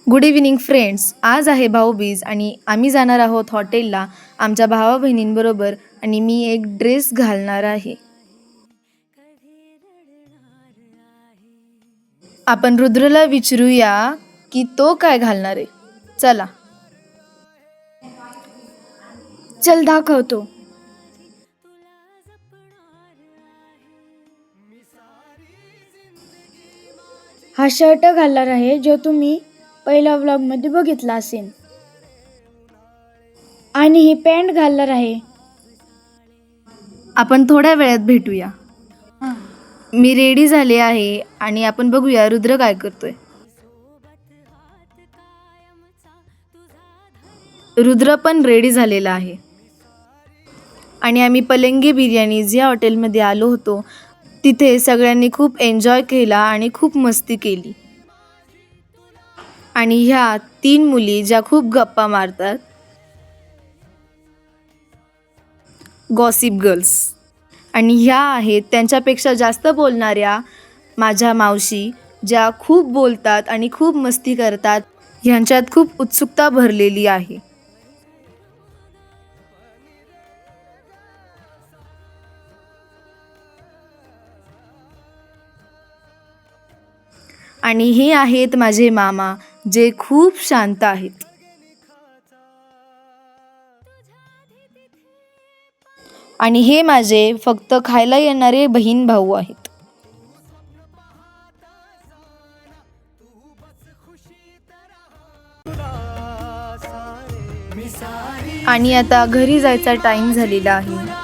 Good evening friends. आज आहे भाऊबीज आणि आम्ही जाणार आहोत हॉटेलला आमच्या भावा बहिणींबरोबर आणि मी एक ड्रेस घालणार आहे. आपण रुद्रला विचारूया की तो काय घालणार आहे. चला. चल दाखवतो. हा शर्ट घालणार आहे जो तुम्ही पहिल्या व्लॉगमध्ये बघितला असेल. आणि ही पॅन्ट घालणार आहे. आपण थोड्या वेळात भेटूया. मी रेडी झाले आहे आणि आपण बघूया रुद्र काय करतोय. रुद्र पण रेडी झालेला आहे आणि आम्ही पलंगी बिर्याणी या हॉटेलमध्ये आलो होतो. तिथे सगळ्यांनी खूप एन्जॉय केला आणि खूप मस्ती केली. आणि ह्या 3 मुली ज्या खूप गप्पा मारतात, गॉसिप गर्ल्स. आणि ह्या आहेत त्यांच्यापेक्षा जास्त बोलणाऱ्या माझ्या मावशी, ज्या खूप बोलतात आणि खूप मस्ती करतात. ह्यांच्यात खूप उत्सुकता भरलेली आहे. आणि हे आहेत माझे मामा, जे खूप शांत आहेत. आणि हे माझे फक्त खायला येणारे बहीण भाऊ आहेत. आणि आता घरी जायचा टाइम झालेला आहे.